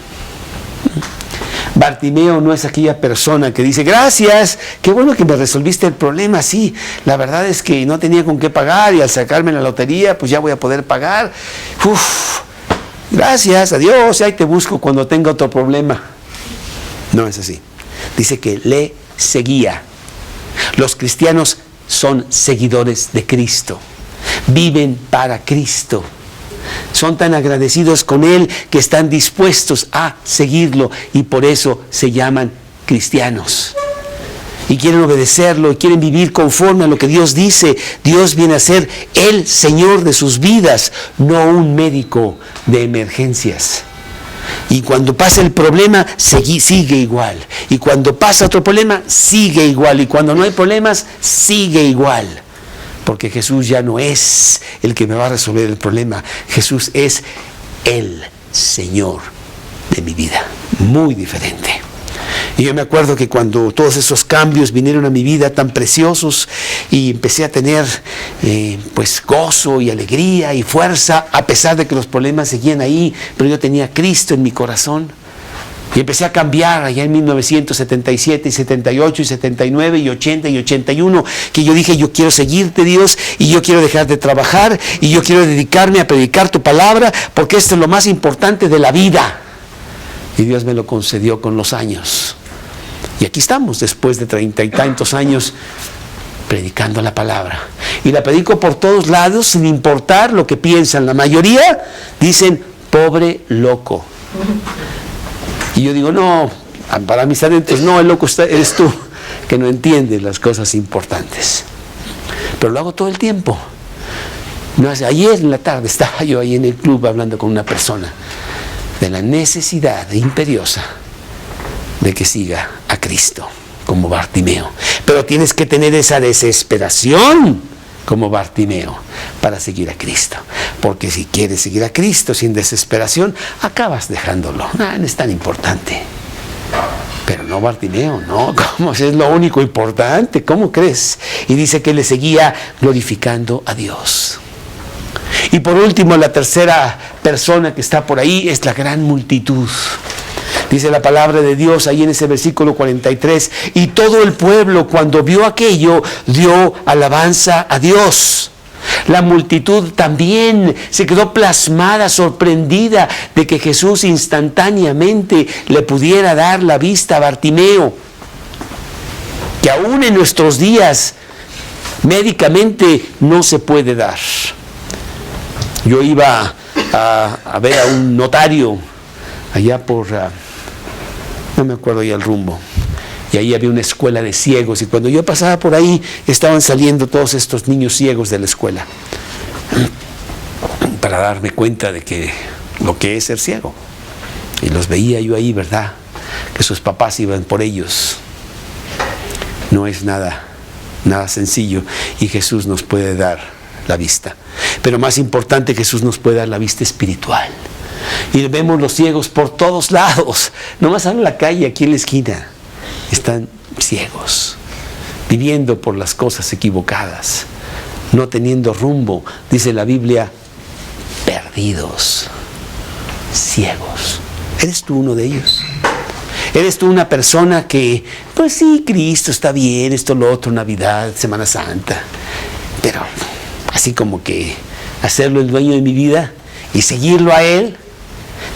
Bartimeo no es aquella persona que dice, gracias, qué bueno que me resolviste el problema, sí, la verdad es que no tenía con qué pagar y al sacarme la lotería, pues ya voy a poder pagar. Gracias, adiós, ahí te busco cuando tenga otro problema. No es así. Dice que le seguía. Los cristianos son seguidores de Cristo. Viven para Cristo. Son tan agradecidos con Él que están dispuestos a seguirlo y por eso se llaman cristianos. Y quieren obedecerlo y quieren vivir conforme a lo que Dios dice. Dios viene a ser el Señor de sus vidas, no un médico de emergencias. Y cuando pasa el problema, sigue igual. Y cuando pasa otro problema, sigue igual. Y cuando no hay problemas, sigue igual. Porque Jesús ya no es el que me va a resolver el problema. Jesús es el Señor de mi vida. Muy diferente. Y yo me acuerdo que cuando todos esos cambios vinieron a mi vida tan preciosos y empecé a tener pues gozo y alegría y fuerza, a pesar de que los problemas seguían ahí, pero yo tenía a Cristo en mi corazón. Y empecé a cambiar allá en 1977 y 78 y 79 y 80 y 81, que yo dije, yo quiero seguirte, Dios, y yo quiero dejar de trabajar, y yo quiero dedicarme a predicar tu palabra, porque esto es lo más importante de la vida. Y Dios me lo concedió con los años. Y aquí estamos, después de 30 y tantos años, predicando la palabra. Y la predico por todos lados, sin importar lo que piensan. La mayoría dicen, pobre loco. Y yo digo, no, para mis adentros, no, el loco eres tú, que no entiendes las cosas importantes. Pero lo hago todo el tiempo. No hace, ayer en la tarde estaba yo ahí en el club hablando con una persona de la necesidad imperiosa de que siga a Cristo, como Bartimeo. Pero tienes que tener esa desesperación como Bartimeo para seguir a Cristo. Porque si quieres seguir a Cristo sin desesperación, acabas dejándolo. No es tan importante. Pero no Bartimeo, no, ¿cómo? Es lo único importante, ¿cómo crees? Y dice que le seguía glorificando a Dios. Y por último, la tercera persona que está por ahí es la gran multitud. Dice la palabra de Dios ahí en ese versículo 43, y todo el pueblo cuando vio aquello dio alabanza a Dios. La multitud también se quedó plasmada, sorprendida de que Jesús instantáneamente le pudiera dar la vista a Bartimeo, que aún en nuestros días médicamente no se puede dar. Yo iba a ver a un notario allá por, no me acuerdo ya el rumbo, y ahí había una escuela de ciegos, y cuando yo pasaba por ahí estaban saliendo todos estos niños ciegos de la escuela, para darme cuenta de que lo que es ser ciego. Y los veía yo ahí, ¿verdad? Que sus papás iban por ellos. No es nada sencillo, y Jesús nos puede dar la vista. Pero más importante, Jesús nos puede dar la vista espiritual. Y vemos los ciegos por todos lados. Nomás en la calle, aquí en la esquina, están ciegos, viviendo por las cosas equivocadas, no teniendo rumbo. Dice la Biblia, perdidos, ciegos. ¿Eres tú uno de ellos? ¿Eres tú una persona que, pues sí, Cristo está bien, esto, lo otro, Navidad, Semana Santa, pero así como que hacerlo el dueño de mi vida y seguirlo a Él?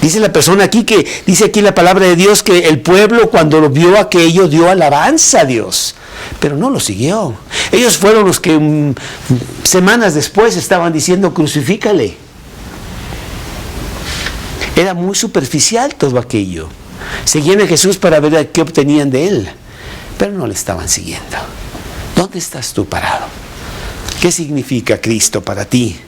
Dice la persona aquí que, dice aquí la palabra de Dios, que el pueblo cuando lo vio aquello dio alabanza a Dios, pero no lo siguió. Ellos fueron los que semanas después estaban diciendo, crucifícale. Era muy superficial todo aquello. Seguían a Jesús para ver qué obtenían de Él, pero no le estaban siguiendo. ¿Dónde estás tú parado? ¿Qué significa Cristo para ti?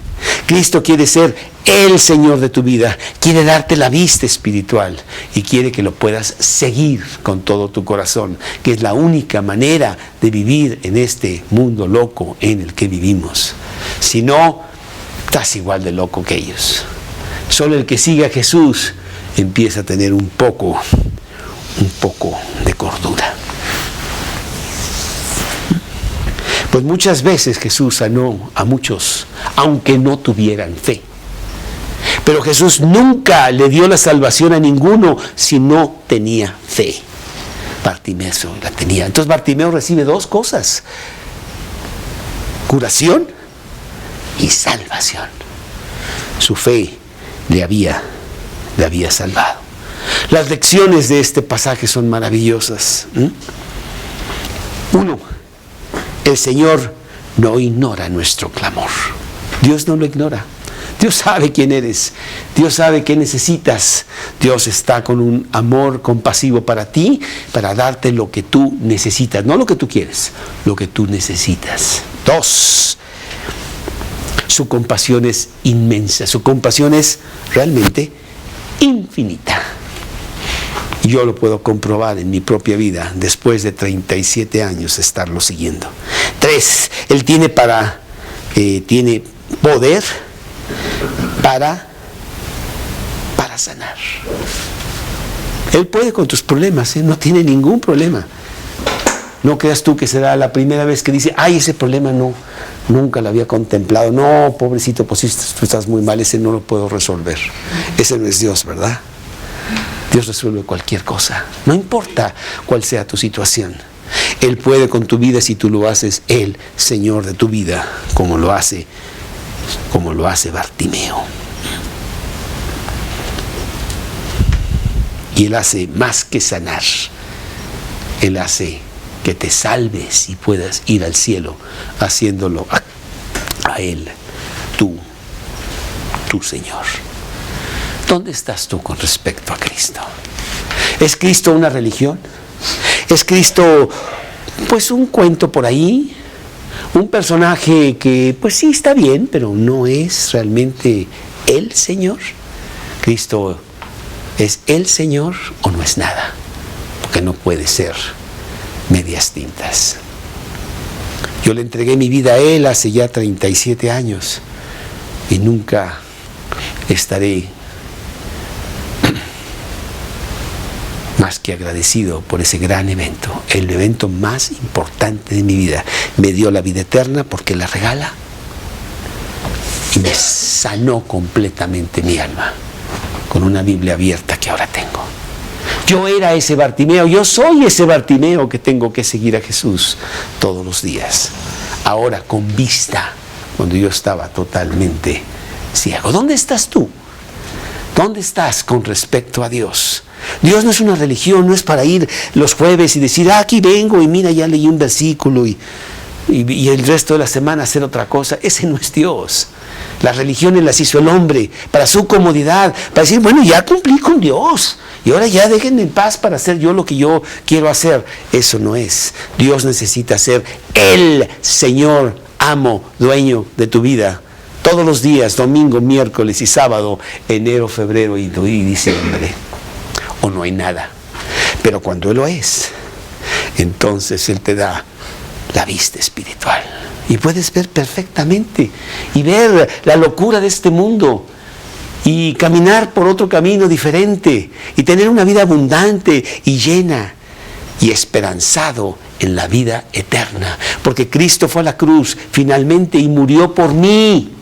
Cristo quiere ser el Señor de tu vida, quiere darte la vista espiritual y quiere que lo puedas seguir con todo tu corazón, que es la única manera de vivir en este mundo loco en el que vivimos. Si no, estás igual de loco que ellos. Solo el que sigue a Jesús empieza a tener un poco de cordura. Pues muchas veces Jesús sanó a muchos, aunque no tuvieran fe. Pero Jesús nunca le dio la salvación a ninguno si no tenía fe. Bartimeo la tenía. Entonces Bartimeo recibe dos cosas: curación y salvación. Su fe le había salvado. Las lecciones de este pasaje son maravillosas. Uno, el Señor no ignora nuestro clamor. Dios no lo ignora. Dios sabe quién eres. Dios sabe qué necesitas. Dios está con un amor compasivo para ti, para darte lo que tú necesitas. No lo que tú quieres, lo que tú necesitas. Dos, su compasión es inmensa. Su compasión es realmente infinita. Yo lo puedo comprobar en mi propia vida después de 37 años de estarlo siguiendo. Tres, Él tiene poder para sanar. Él puede con tus problemas, no tiene ningún problema. No creas tú que será la primera vez que dice, ay, ese problema no, nunca lo había contemplado. No, pobrecito, pues tú estás muy mal, ese no lo puedo resolver. Ese no es Dios, ¿verdad? Dios resuelve cualquier cosa, no importa cuál sea tu situación. Él puede con tu vida si tú lo haces, Él, Señor de tu vida, como lo hace Bartimeo. Y Él hace más que sanar. Él hace que te salves y puedas ir al cielo, haciéndolo a Él, tu Señor. ¿Dónde estás tú con respecto a Cristo? ¿Es Cristo una religión? ¿Es Cristo, pues, un cuento por ahí? ¿Un personaje que, pues sí, está bien, pero no es realmente el Señor? ¿Cristo es el Señor o no es nada? Porque no puede ser medias tintas. Yo le entregué mi vida a Él hace ya 37 años y nunca estaré más que agradecido por ese gran evento, el evento más importante de mi vida. Me dio la vida eterna porque la regala y me sanó completamente mi alma con una Biblia abierta que ahora tengo. Yo era ese Bartimeo, yo soy ese Bartimeo que tengo que seguir a Jesús todos los días. Ahora con vista, cuando yo estaba totalmente ciego. ¿Dónde estás tú? ¿Dónde estás con respecto a Dios? Dios no es una religión, no es para ir los jueves y decir, aquí vengo y mira, ya leí un versículo y el resto de la semana hacer otra cosa. Ese no es Dios. Las religiones las hizo el hombre para su comodidad, para decir, bueno, ya cumplí con Dios y ahora ya déjenme en paz para hacer yo lo que yo quiero hacer. Eso no es. Dios necesita ser el Señor, amo, dueño de tu vida. Todos los días, domingo, miércoles y sábado, enero, febrero y diciembre. O no hay nada. Pero cuando Él lo es, entonces Él te da la vista espiritual. Y puedes ver perfectamente y ver la locura de este mundo y caminar por otro camino diferente y tener una vida abundante y llena y esperanzado en la vida eterna. Porque Cristo fue a la cruz finalmente y murió por mí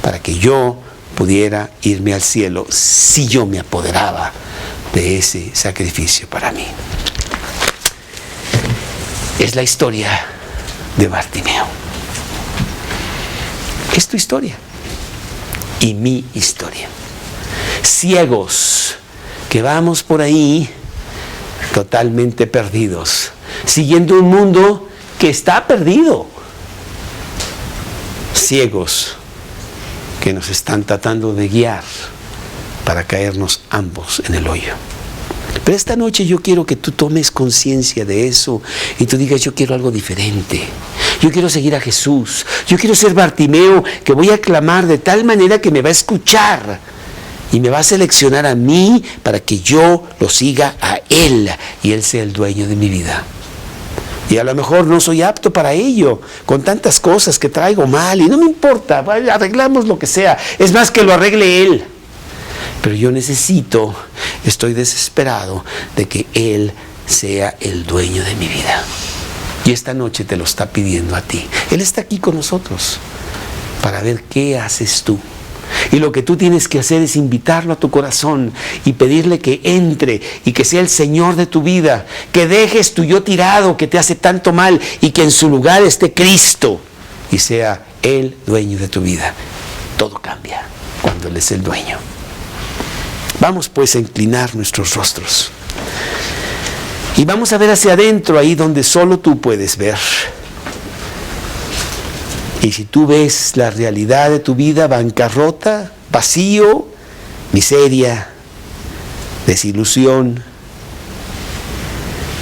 para que yo pudiera irme al cielo si yo me apoderaba de ese sacrificio para mí. Es la historia de Bartimeo. Es tu historia y mi historia. Ciegos que vamos por ahí totalmente perdidos, siguiendo un mundo que está perdido. Ciegos que nos están tratando de guiar para caernos ambos en el hoyo. Pero esta noche yo quiero que tú tomes conciencia de eso y tú digas, yo quiero algo diferente. Yo quiero seguir a Jesús. Yo quiero ser Bartimeo, que voy a clamar de tal manera que me va a escuchar y me va a seleccionar a mí para que yo lo siga a Él y Él sea el dueño de mi vida. Y a lo mejor no soy apto para ello, con tantas cosas que traigo mal y no me importa, arreglamos lo que sea. Es más, que lo arregle Él. Pero yo estoy desesperado de que Él sea el dueño de mi vida. Y esta noche te lo está pidiendo a ti. Él está aquí con nosotros para ver qué haces tú. Y lo que tú tienes que hacer es invitarlo a tu corazón y pedirle que entre y que sea el Señor de tu vida. Que dejes tu yo tirado que te hace tanto mal y que en su lugar esté Cristo y sea el dueño de tu vida. Todo cambia cuando Él es el dueño. Vamos pues a inclinar nuestros rostros y vamos a ver hacia adentro, ahí donde solo tú puedes ver. Y si tú ves la realidad de tu vida, bancarrota, vacío, miseria, desilusión,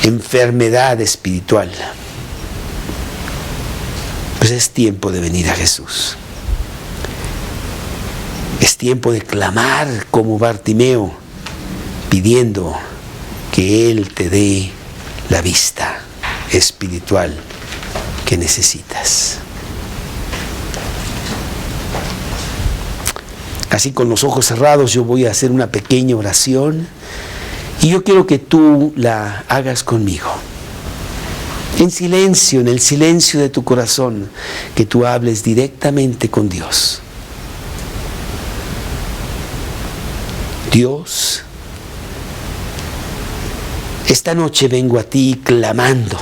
enfermedad espiritual, pues es tiempo de venir a Jesús. Es tiempo de clamar como Bartimeo, pidiendo que Él te dé la vista espiritual que necesitas. Así con los ojos cerrados yo voy a hacer una pequeña oración Y yo quiero que tú la hagas conmigo. En silencio, en el silencio de tu corazón, que tú hables directamente con Dios. Dios, esta noche vengo a ti clamando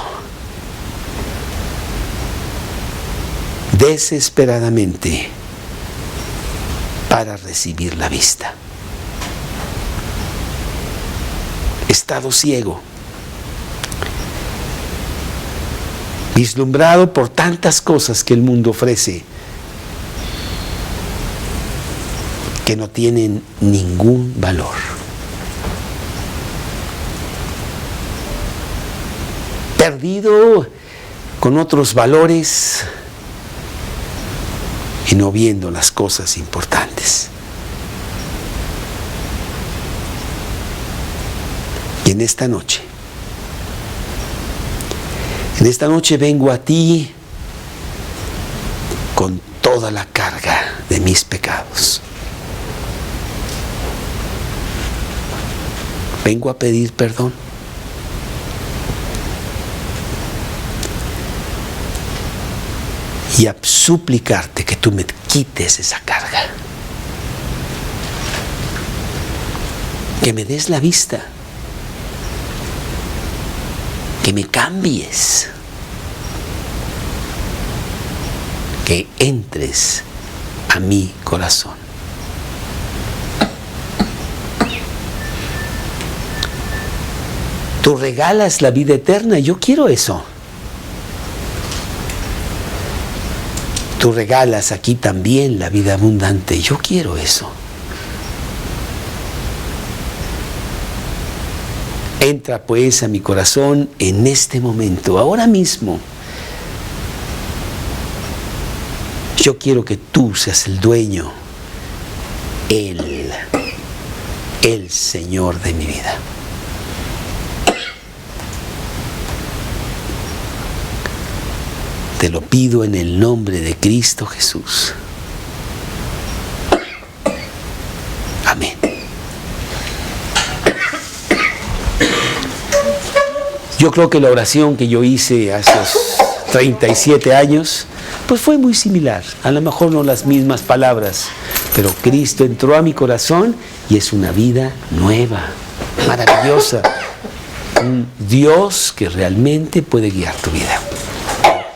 desesperadamente para recibir la vista. He estado ciego, vislumbrado por tantas cosas que el mundo ofrece que no tienen ningún valor. Perdido con otros valores y no viendo las cosas importantes. Y en esta noche vengo a ti con toda la carga de mis pecados. Vengo a pedir perdón. Y a suplicarte que tú me quites esa carga. Que me des la vista. Que me cambies. Que entres a mi corazón. Tú regalas la vida eterna, yo quiero eso. Tú regalas aquí también la vida abundante, yo quiero eso. Entra pues a mi corazón en este momento, ahora mismo. Yo quiero que tú seas el dueño, el Señor de mi vida. Te lo pido en el nombre de Cristo Jesús. Amén. Yo creo que la oración que yo hice hace 37 años, pues fue muy similar. A lo mejor no las mismas palabras, pero Cristo entró a mi corazón y es una vida nueva, maravillosa. Un Dios que realmente puede guiar tu vida.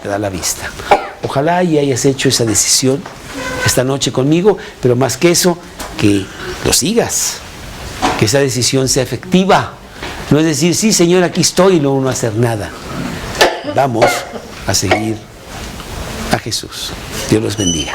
Te da la vista. Ojalá y hayas hecho esa decisión esta noche conmigo, pero más que eso, que lo sigas, que esa decisión sea efectiva. No es decir, sí, Señor, aquí estoy y luego no hacer nada. Vamos a seguir a Jesús. Dios los bendiga.